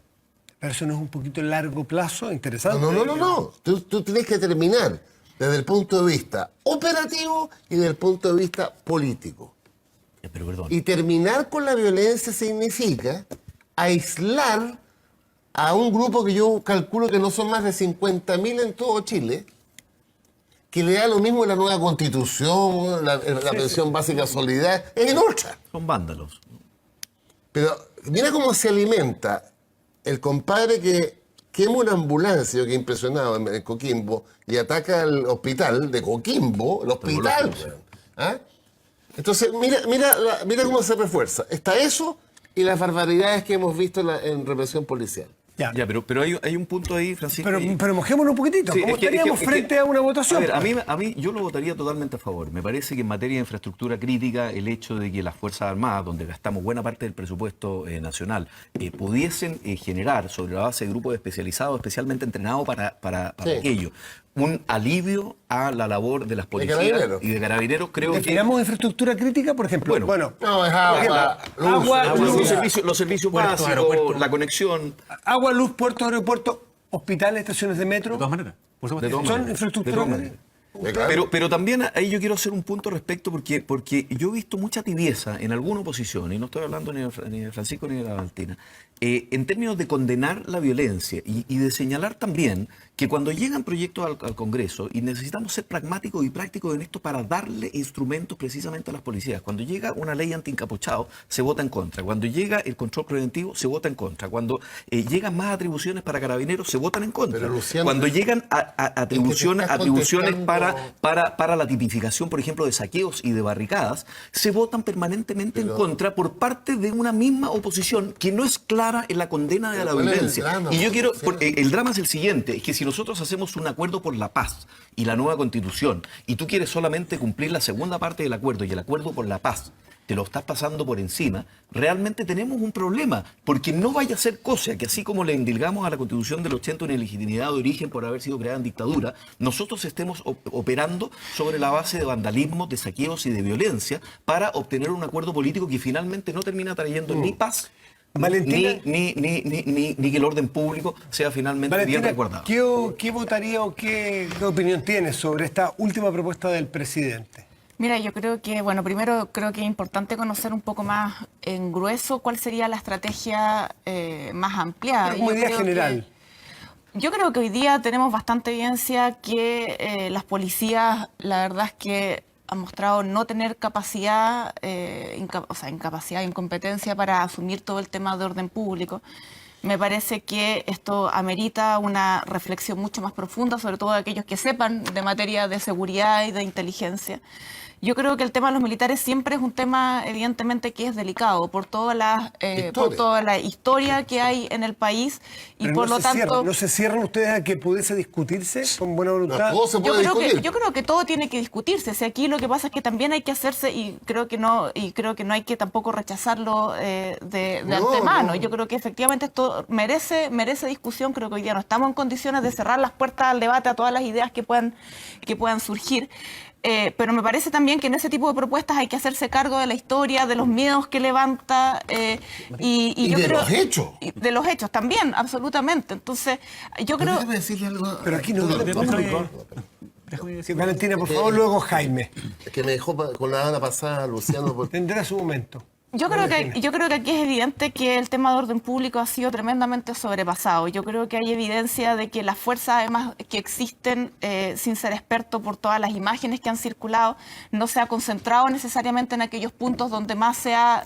Pero eso no es un poquito largo plazo, interesante. No. Tú tienes que terminar desde el punto de vista operativo y desde el punto de vista político. Pero perdón. Y terminar con la violencia significa aislar a un grupo que yo calculo que no son más de 50.000 en todo Chile, que le da lo mismo la nueva constitución, la pensión básica solidaria, es en otra. Son vándalos. Pero mira cómo se alimenta el compadre que quema una ambulancia, yo que impresionado en Coquimbo, y ataca al hospital de Coquimbo, el hospital. ¿Ah? Entonces, mira cómo se refuerza. Está eso y las barbaridades que hemos visto en represión policial. Ya, pero hay un punto ahí, Francisco. Pero mojémonos un poquitito. Sí, ¿Cómo estaríamos frente a una votación? A ver, a mí yo lo votaría totalmente a favor. Me parece que en materia de infraestructura crítica, el hecho de que las Fuerzas Armadas, donde gastamos buena parte del presupuesto nacional, pudiesen generar sobre la base de grupos especializados, especialmente entrenados para aquello, un alivio a la labor de las policías y de carabineros, creo que... ¿Definamos infraestructura crítica, por ejemplo? Bueno, no, es agua, los servicios básicos, la conexión... Agua, luz, puertos, aeropuertos, hospitales, estaciones de metro. De todas maneras. Por supuesto. ¿Son infraestructura crítica? Pero también ahí yo quiero hacer un punto respecto porque yo he visto mucha tibieza en alguna oposición, y no estoy hablando ni de Francisco ni de la Valentina, en términos de condenar la violencia y de señalar también que cuando llegan proyectos al Congreso, y necesitamos ser pragmáticos y prácticos en esto para darle instrumentos precisamente a las policías, cuando llega una ley antiencapuchado, se vota en contra. Cuando llega el control preventivo, se vota en contra. Cuando llegan más atribuciones para carabineros, se votan en contra. Pero, Luciano, cuando llegan atribuciones para la tipificación, por ejemplo, de saqueos y de barricadas, se votan permanentemente en contra por parte de una misma oposición que no es clara en la condena de la violencia. Y yo quiero, el drama es el siguiente, es que si nosotros hacemos un acuerdo por la paz y la nueva constitución, y tú quieres solamente cumplir la segunda parte del acuerdo y el acuerdo por la paz, te lo estás pasando por encima, realmente tenemos un problema, porque no vaya a ser cosa que así como le endilgamos a la Constitución del 80 una ilegitimidad de origen por haber sido creada en dictadura, nosotros estemos operando sobre la base de vandalismo, de saqueos y de violencia para obtener un acuerdo político que finalmente no termina trayendo ni paz, Valentina, ni que el orden público sea finalmente bien resguardado. ¿Qué votaría o qué opinión tienes sobre esta última propuesta del presidente? Mira, yo creo que, bueno, primero creo que es importante conocer un poco más en grueso cuál sería la estrategia más ampliada. Como idea general. Yo creo que hoy día tenemos bastante evidencia que las policías, la verdad es que han mostrado no tener capacidad, incapacidad, incompetencia para asumir todo el tema de orden público. Me parece que esto amerita una reflexión mucho más profunda, sobre todo de aquellos que sepan de materia de seguridad y de inteligencia. Yo creo que el tema de los militares siempre es un tema, evidentemente, que es delicado por toda la historia que hay en el país y pero por lo tanto... ¿No se cierran ustedes a que pudiese discutirse con buena voluntad? No, todo se puede discutir. Yo creo que todo tiene que discutirse. Si aquí lo que pasa es que también hay que hacerse, y creo que no hay que tampoco rechazarlo de antemano. Yo creo que efectivamente esto merece discusión. Creo que hoy día no estamos en condiciones de cerrar las puertas al debate a todas las ideas que puedan surgir. Pero me parece también que en ese tipo de propuestas hay que hacerse cargo de la historia, de los miedos que levanta y yo de creo, los hechos. Y de los hechos también, absolutamente. Entonces, yo creo... Déjame decirle algo. Pero aquí no... Sí, Valentina, por favor, luego Jaime. Es que me dejó con la semana pasada, Luciano. Tendrá su momento. Yo creo que aquí es evidente que el tema de orden público ha sido tremendamente sobrepasado. Yo creo que hay evidencia de que las fuerzas, además, que existen, sin ser experto por todas las imágenes que han circulado, no se ha concentrado necesariamente en aquellos puntos donde más se ha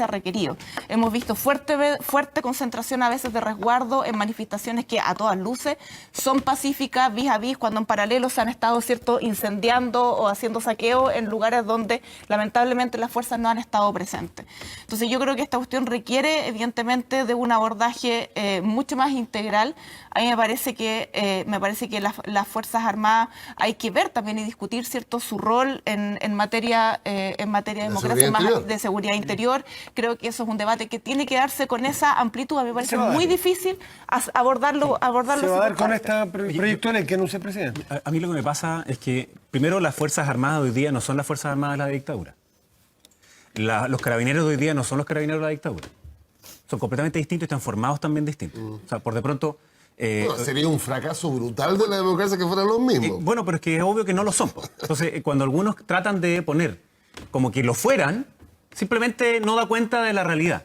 requerido. Hemos visto fuerte concentración a veces de resguardo en manifestaciones que a todas luces son pacíficas, vis a vis, cuando en paralelo se han estado incendiando o haciendo saqueo en lugares donde lamentablemente las fuerzas no han estado presentes. Entonces yo creo que esta cuestión requiere evidentemente de un abordaje mucho más integral. A mí me parece que las Fuerzas Armadas hay que ver también y discutir su rol en materia de democracia, de seguridad interior. Creo que eso es un debate que tiene que darse con esa amplitud. A mí me parece muy difícil abordarlo. Se va a dar con este proyecto en el que anuncia el presidente. A mí lo que me pasa es que, primero, las Fuerzas Armadas hoy día no son las Fuerzas Armadas de la dictadura. Los carabineros de hoy día no son los carabineros de la dictadura. Son completamente distintos y están formados también distintos. O sea, por de pronto... sería un fracaso brutal de la democracia que fueran los mismos. Bueno, pero es que es obvio que no lo son. Entonces, cuando algunos tratan de poner como que lo fueran, simplemente no da cuenta de la realidad.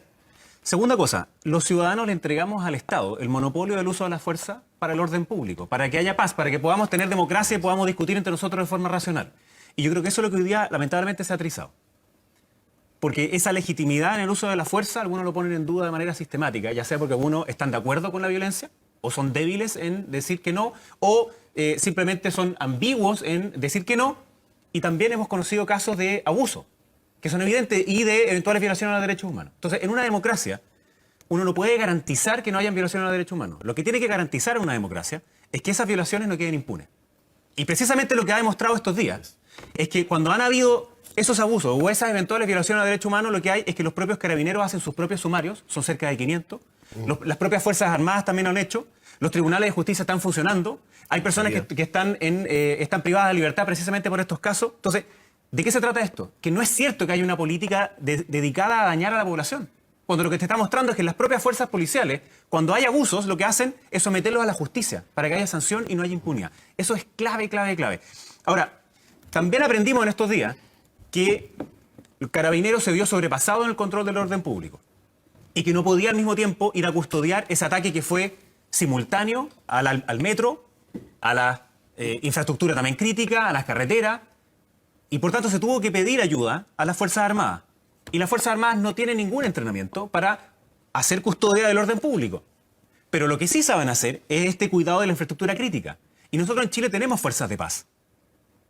Segunda cosa, los ciudadanos le entregamos al Estado el monopolio del uso de la fuerza para el orden público, para que haya paz, para que podamos tener democracia y podamos discutir entre nosotros de forma racional. Y yo creo que eso es lo que hoy día lamentablemente se ha atrizado. Porque esa legitimidad en el uso de la fuerza, algunos lo ponen en duda de manera sistemática, ya sea porque algunos están de acuerdo con la violencia, o son débiles en decir que no, o simplemente son ambiguos en decir que no, y también hemos conocido casos de abuso, que son evidentes, y de eventuales violaciones a los derechos humanos. Entonces, en una democracia, uno no puede garantizar que no hayan violaciones a los derechos humanos. Lo que tiene que garantizar en una democracia es que esas violaciones no queden impunes. Y precisamente lo que ha demostrado estos días es que cuando han habido esos abusos o esas eventuales violaciones a los derechos humanos, lo que hay es que los propios carabineros hacen sus propios sumarios, son cerca de 500, las propias Fuerzas Armadas también lo han hecho, los tribunales de justicia están funcionando, hay personas que están privadas de libertad precisamente por estos casos. Entonces, ¿de qué se trata esto? Que no es cierto que haya una política dedicada a dañar a la población. Cuando lo que te está mostrando es que las propias fuerzas policiales, cuando hay abusos, lo que hacen es someterlos a la justicia para que haya sanción y no haya impunidad. Eso es clave, clave, clave. Ahora, también aprendimos en estos días que el carabinero se vio sobrepasado en el control del orden público y que no podía al mismo tiempo ir a custodiar ese ataque que fue simultáneo al metro, a la infraestructura también crítica, a las carreteras, y por tanto se tuvo que pedir ayuda a las Fuerzas Armadas. Y las Fuerzas Armadas no tienen ningún entrenamiento para hacer custodia del orden público. Pero lo que sí saben hacer es este cuidado de la infraestructura crítica. Y nosotros en Chile tenemos fuerzas de paz,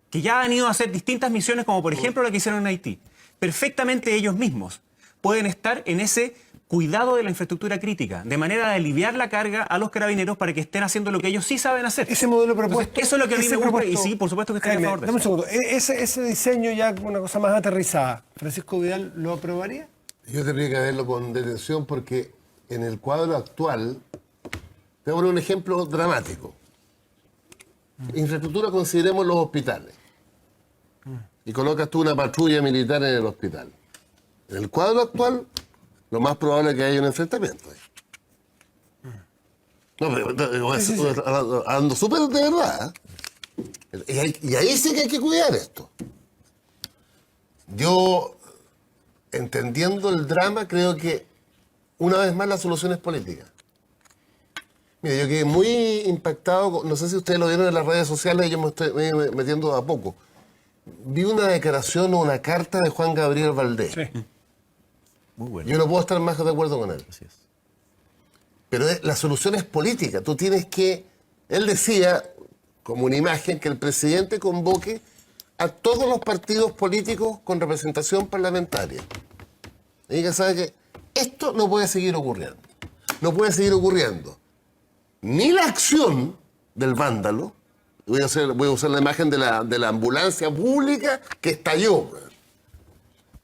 que ya han ido a hacer distintas misiones, como por ejemplo la que hicieron en Haití. Perfectamente ellos mismos pueden estar en ese cuidado de la infraestructura crítica, de manera de aliviar la carga a los carabineros para que estén haciendo lo que ellos sí saben hacer. Ese modelo propuesto... Entonces, eso es lo que a mí me gusta, y sí, por supuesto que estoy a favor de dame eso. un segundo. Ese diseño ya una cosa más aterrizada, ¿Francisco Vidal lo aprobaría? Yo tendría que verlo con detención porque en el cuadro actual, te voy a poner un ejemplo dramático. Infraestructura, consideremos los hospitales. Y colocas tú una patrulla militar en el hospital. En el cuadro actual, lo más probable es que haya un enfrentamiento. No, pero hablando súper de verdad. Y ahí sí que hay que cuidar esto. Yo, entendiendo el drama, creo que una vez más la solución es política. Mira, yo quedé muy impactado, no sé si ustedes lo vieron en las redes sociales, yo me estoy metiendo de a poco. Vi una declaración o una carta de Juan Gabriel Valdés. Sí. Muy bueno. Yo no puedo estar más de acuerdo con él. Así es. Pero la solución es política. Tú tienes que... Él decía, como una imagen, que el presidente convoque a todos los partidos políticos con representación parlamentaria. Y que sabe que esto no puede seguir ocurriendo. No puede seguir ocurriendo ni la acción del vándalo. Voy a usar la imagen de la ambulancia pública que estalló.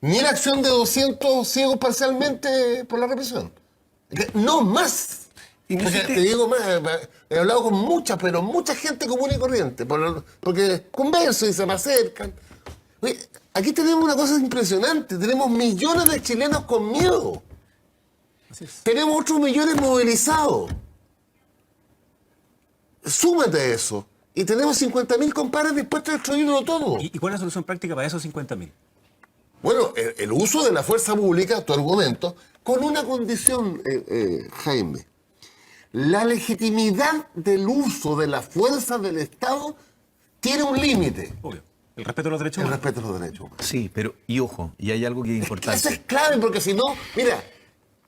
Ni la acción de 200 ciegos parcialmente por la represión. No más. Y no Porque, existe- te digo más, he hablado con mucha gente común y corriente, porque converso y se me acercan. Oye, aquí tenemos una cosa impresionante, tenemos millones de chilenos con miedo. Tenemos otros millones movilizados. Súmate a eso. Y tenemos 50.000 compadres dispuestos a destruirlo todo. ¿Y cuál es la solución práctica para esos 50.000? Bueno, el uso de la fuerza pública, tu argumento, con una condición, Jaime. La legitimidad del uso de la fuerza del Estado tiene un límite. Obvio. El respeto a los derechos El humanos. respeto a los derechos humanos. Sí, pero, y ojo, y hay algo que es Eso es importante. clave, porque si no, mira,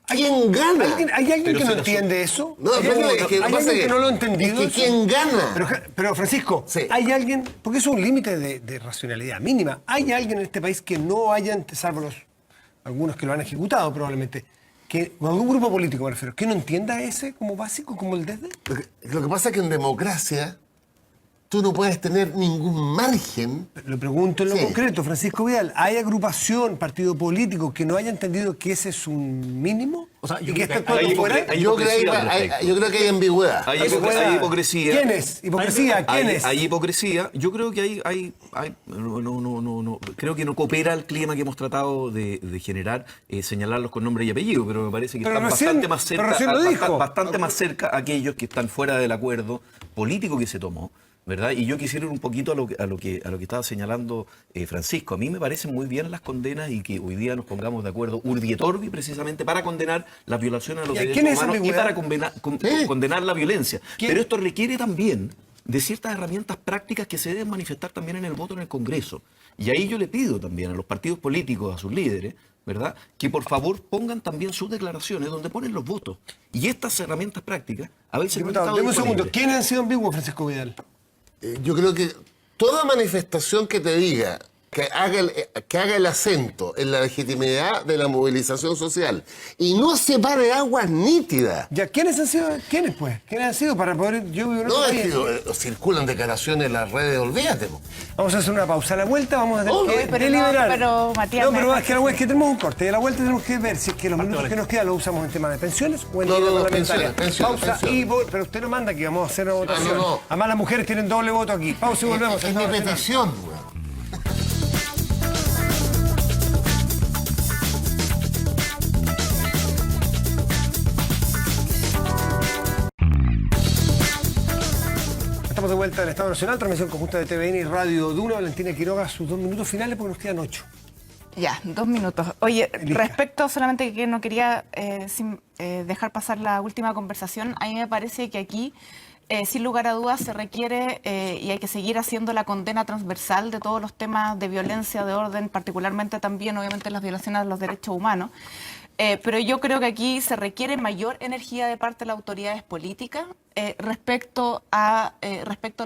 ¿quién gana? ¿Hay alguien Pero que no si entiende eso? No, ¿Hay pero alguien, es que hay pasa alguien que- que no lo ha entendido? es que eso? ¿quién gana? Pero Francisco, Sí. ¿hay alguien, porque eso es un límite de racionalidad mínima, ¿hay alguien en este país que no hayan, salvo algunos que lo han ejecutado probablemente, algún grupo político me refiero, que no entienda ese como básico, como el desde? Lo que pasa es que en democracia tú no puedes tener ningún margen. Lo pregunto en lo Sí. concreto, Francisco Vidal, ¿hay agrupación, partido político que no haya entendido que ese es un mínimo? O sea, yo ¿Y creo que que está todo hay- fuera? hay- Yo creo hipocresía que al respecto. yo creo que hay ambigüedad. Hay hipocresía. ¿Quién es? ¿Hipocresía? ¿Quién es? Hay hipocresía. Yo creo que no, creo que no coopera el clima que hemos tratado de generar, señalarlos con nombre y apellido, pero me parece que Pero están recién- bastante más cerca, pero recién lo dijo. bastante más cerca aquellos que están fuera del acuerdo político que se tomó, ¿verdad? Y yo quisiera ir un poquito a lo que estaba señalando Francisco. A mí me parecen muy bien las condenas y que hoy día nos pongamos de acuerdo urbi et orbi precisamente para condenar la violación a los derechos humanos y para condenar la violencia. Pero esto requiere también de ciertas herramientas prácticas que se deben manifestar también en el voto en el Congreso. Y ahí yo le pido también a los partidos políticos, a sus líderes, ¿verdad?, que por favor pongan también sus declaraciones donde ponen los votos. Y estas herramientas prácticas a veces no han estado Deme un segundo. disponibles. ¿Quiénes han sido ambiguos, Francisco Vidal? Yo creo que toda manifestación que te diga que haga el acento en la legitimidad de la movilización social y no separe aguas nítidas. Ya, ¿quiénes han sido? ¿Quiénes, pues? ¿Quiénes han sido para poder...? Yo vivo en otro No, país. es que circulan declaraciones en las redes, olvídate. Po. Vamos a hacer una pausa. A la vuelta vamos a tener Oh, que pero deliberar. no, pero, Matías, No, pero me- es que a la vuelta que tenemos un corte. Y a la vuelta tenemos que ver si es que los minutos que nos quedan los usamos en tema de pensiones o en No, línea no, parlamentaria. pensiones, Pausa pensiones. pero usted no manda que vamos a hacer una votación. no. Además las mujeres tienen doble voto aquí. Pausa y volvemos. Es mi Estado Nacional. petición, weón. Estamos de vuelta en Estado Nacional, transmisión conjunta de TVN y Radio Duna. Valentina Quiroga, sus 2 minutos finales porque nos quedan 8. Ya, 2 minutos. Oye, Elija. respecto solamente que no quería dejar pasar la última conversación, a mí me parece que aquí, sin lugar a dudas, se requiere y hay que seguir haciendo la condena transversal de todos los temas de violencia de orden, particularmente también, obviamente, las violaciones a los derechos humanos. Pero yo creo que aquí se requiere mayor energía de parte de las autoridades políticas respecto a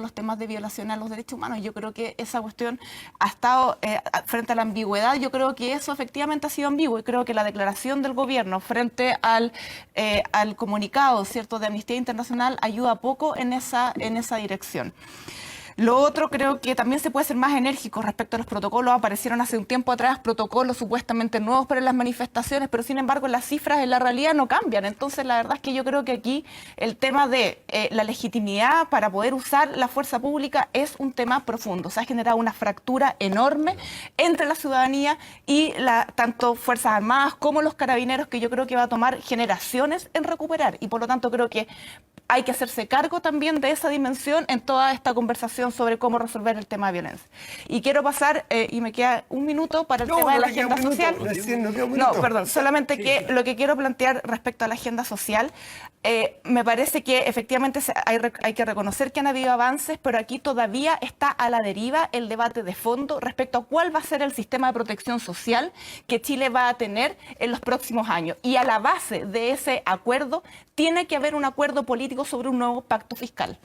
los temas de violación a los derechos humanos. Yo creo que esa cuestión ha estado frente a la ambigüedad. Yo creo que eso efectivamente ha sido ambiguo y creo que la declaración del gobierno frente al comunicado, ¿cierto?, de Amnistía Internacional ayuda poco en esa dirección. Lo otro, creo que también se puede ser más enérgico respecto a los protocolos. Aparecieron hace un tiempo atrás protocolos supuestamente nuevos para las manifestaciones, pero sin embargo las cifras en la realidad no cambian. Entonces la verdad es que yo creo que aquí el tema de la legitimidad para poder usar la fuerza pública es un tema profundo. Se ha generado una fractura enorme entre la ciudadanía y tanto Fuerzas Armadas como los carabineros, que yo creo que va a tomar generaciones en recuperar. Y por lo tanto creo que hay que hacerse cargo también de esa dimensión en toda esta conversación sobre cómo resolver el tema de violencia. Y quiero pasar, y me queda un minuto para el tema de la agenda social. No, perdón, solamente que lo que quiero plantear respecto a la agenda social, me parece que efectivamente hay que reconocer que han habido avances, pero aquí todavía está a la deriva el debate de fondo respecto a cuál va a ser el sistema de protección social que Chile va a tener en los próximos años. Y a la base de ese acuerdo tiene que haber un acuerdo político sobre un nuevo pacto fiscal.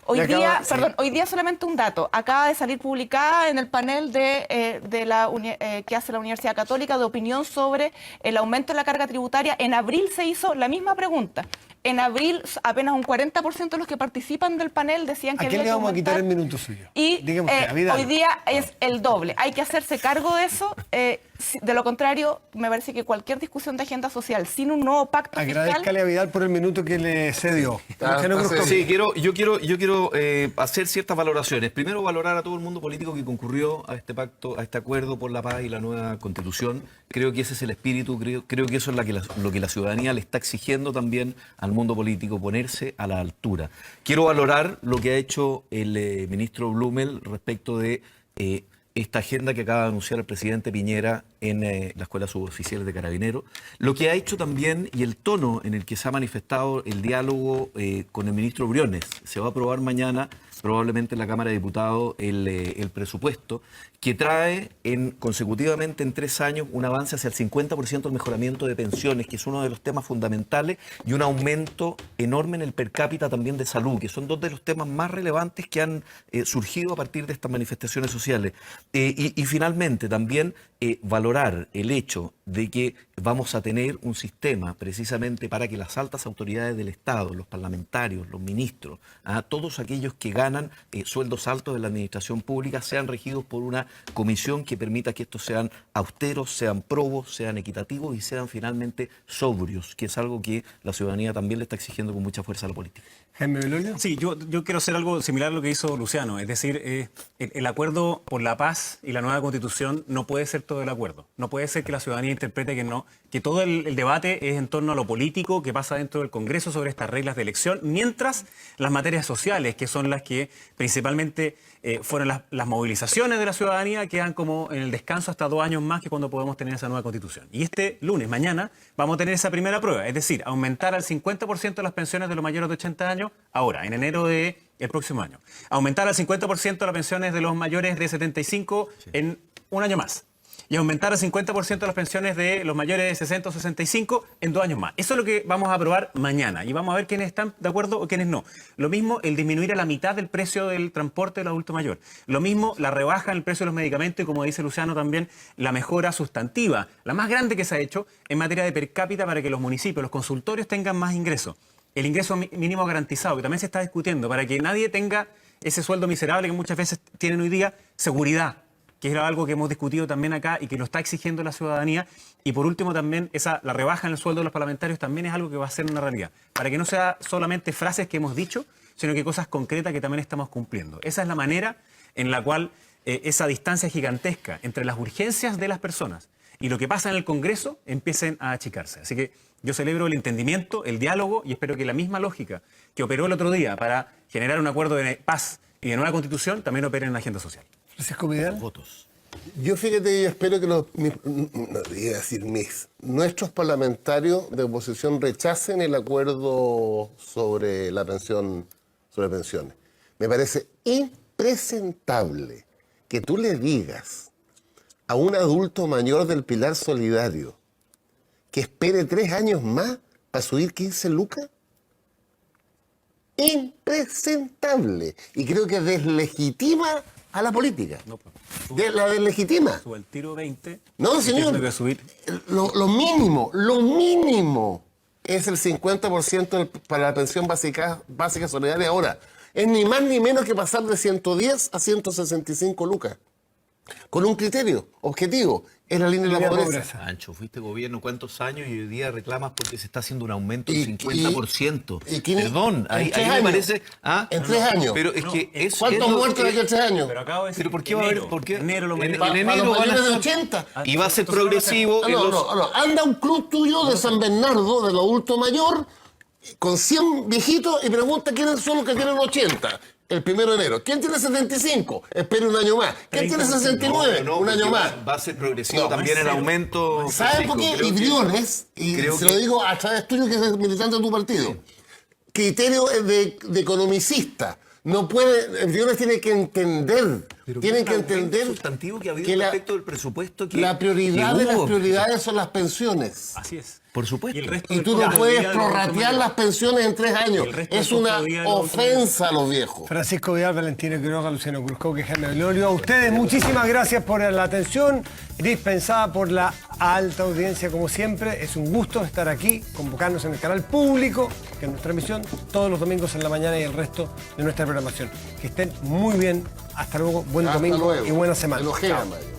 Hoy día solamente un dato. Acaba de salir publicada en el panel que hace la Universidad Católica de opinión sobre el aumento de la carga tributaria. En abril se hizo la misma pregunta. En abril apenas un 40% de los que participan del panel decían que ¿A quién había le que vamos a quitar aumentar. el minuto suyo? Y Digamos que a Vidal. hoy día es el doble. Hay que hacerse cargo de eso. De lo contrario, me parece que cualquier discusión de agenda social sin un nuevo pacto fiscal... Agradezcale a Vidal por el minuto que le cedió. Luciano Cruz Campo. Sí, yo quiero hacer ciertas valoraciones. Primero, valorar a todo el mundo político que concurrió a este pacto, a este acuerdo por la paz y la nueva constitución. Creo que ese es el espíritu, creo que eso es lo que la ciudadanía le está exigiendo también al mundo político, ponerse a la altura. Quiero valorar lo que ha hecho el ministro Blumel respecto de esta agenda que acaba de anunciar el presidente Piñera en la Escuela Suboficiales de Carabineros, lo que ha hecho también y el tono en el que se ha manifestado el diálogo con el ministro Briones. Se va a aprobar mañana, probablemente en la Cámara de Diputados, el presupuesto, que trae consecutivamente en 3 años un avance hacia el 50% del mejoramiento de pensiones, que es uno de los temas fundamentales, y un aumento enorme en el per cápita también de salud, que son 2 de los temas más relevantes que han surgido a partir de estas manifestaciones sociales. Y finalmente también valorar el hecho de que vamos a tener un sistema precisamente para que las altas autoridades del Estado, los parlamentarios, los ministros, todos aquellos que ganan sueldos altos de la administración pública sean regidos por una comisión que permita que estos sean austeros, sean probos, sean equitativos y sean finalmente sobrios, que es algo que la ciudadanía también le está exigiendo con mucha fuerza a la política. Jaime Belolio. Sí, yo quiero hacer algo similar a lo que hizo Luciano. Es decir, el acuerdo por la paz y la nueva Constitución no puede ser todo el acuerdo. No puede ser que la ciudadanía interprete que todo el debate es en torno a lo político que pasa dentro del Congreso sobre estas reglas de elección, mientras las materias sociales, que son las que principalmente fueron las movilizaciones de la ciudadanía, quedan como en el descanso hasta 2 años más que cuando podemos tener esa nueva Constitución. Y este lunes, mañana, vamos a tener esa primera prueba, es decir, aumentar al 50% las pensiones de los mayores de 80 años ahora, en enero del próximo año. Aumentar al 50% las pensiones de los mayores de 75 en 1 año más. Y aumentar al 50% las pensiones de los mayores de 60 o 65 en 2 años más. Eso es lo que vamos a aprobar mañana. Y vamos a ver quiénes están de acuerdo o quiénes no. Lo mismo el disminuir a la mitad del precio del transporte del adulto mayor. Lo mismo la rebaja en el precio de los medicamentos y, como dice Luciano también, la mejora sustantiva, la más grande que se ha hecho en materia de per cápita para que los municipios, los consultorios tengan más ingresos. El ingreso mínimo garantizado, que también se está discutiendo, para que nadie tenga ese sueldo miserable que muchas veces tienen hoy día, seguridad, que era algo que hemos discutido también acá y que lo está exigiendo la ciudadanía. Y por último también la rebaja en el sueldo de los parlamentarios también es algo que va a ser una realidad. Para que no sea solamente frases que hemos dicho, sino que cosas concretas que también estamos cumpliendo. Esa es la manera en la cual esa distancia gigantesca entre las urgencias de las personas y lo que pasa en el Congreso empiecen a achicarse. Así que yo celebro el entendimiento, el diálogo, y espero que la misma lógica que operó el otro día para generar un acuerdo de paz y de nueva Constitución también opere en la agenda social. Francisco Vidal. Votos. Yo fíjate, yo espero que nuestros parlamentarios de oposición rechacen el acuerdo sobre la pensión, sobre pensiones. Me parece impresentable que tú le digas a un adulto mayor del Pilar Solidario que espere 3 años más para subir 15 lucas. Impresentable. Y creo que deslegitima a la política. No, pues, La deslegitima. sube el tiro 20. No, señor. Tiene que subir. Lo mínimo es el 50% para la pensión básica solidaria ahora. Es ni más ni menos que pasar de 110 a 165 lucas. Con un criterio objetivo, es la línea de la pobreza. Ancho, fuiste gobierno ¿cuántos años? Y hoy día reclamas porque se está haciendo un aumento del 50%. Perdón, ahí me parece... En 3 años. Pero es que ¿Cuántos muertos de aquí a 3 años? Pero acabo de decir, ¿Pero por qué va a haber? ¿Por qué? Enero lo En menos. Para enero los van a mayores de ser- 80. Y va a ser progresivo. en los- No. Anda a un club tuyo de San Bernardo, del adulto mayor, con 100 viejitos y pregunta quiénes son los que tienen 80. El 1 de enero. ¿Quién tiene 75? Espere 1 año más. ¿Quién tiene 69? No, un año porque más. Va a ser progresivo No, también el aumento. ¿Sabes por qué? Creo Y que- Briones, y creo se lo que- digo a través tuyo, que es militante de tu partido, criterio de economicista. No puede, Briones tiene que entender, tiene que entender sustantivo que ha habido que respecto del presupuesto que la prioridad que de las hubo. prioridades son las pensiones. Así es. Por supuesto. Y el resto Y del tú no costo puedes del día del adulto prorratear mayor. las pensiones en 3 años. El resto del Es una costo del día del adulto ofensa a los viejos. Francisco Vidal, Valentino Quiroga, Luciano Cruzcoque, Jaime Belolio. A ustedes muchísimas gracias por la atención dispensada por la alta audiencia, como siempre. Es un gusto estar aquí, convocarnos en el canal público, que es nuestra emisión, todos los domingos en la mañana y el resto de nuestra programación. Que estén muy bien. Hasta luego. Buen Hasta domingo luego. y buena semana. Enojera, Chao. Mario.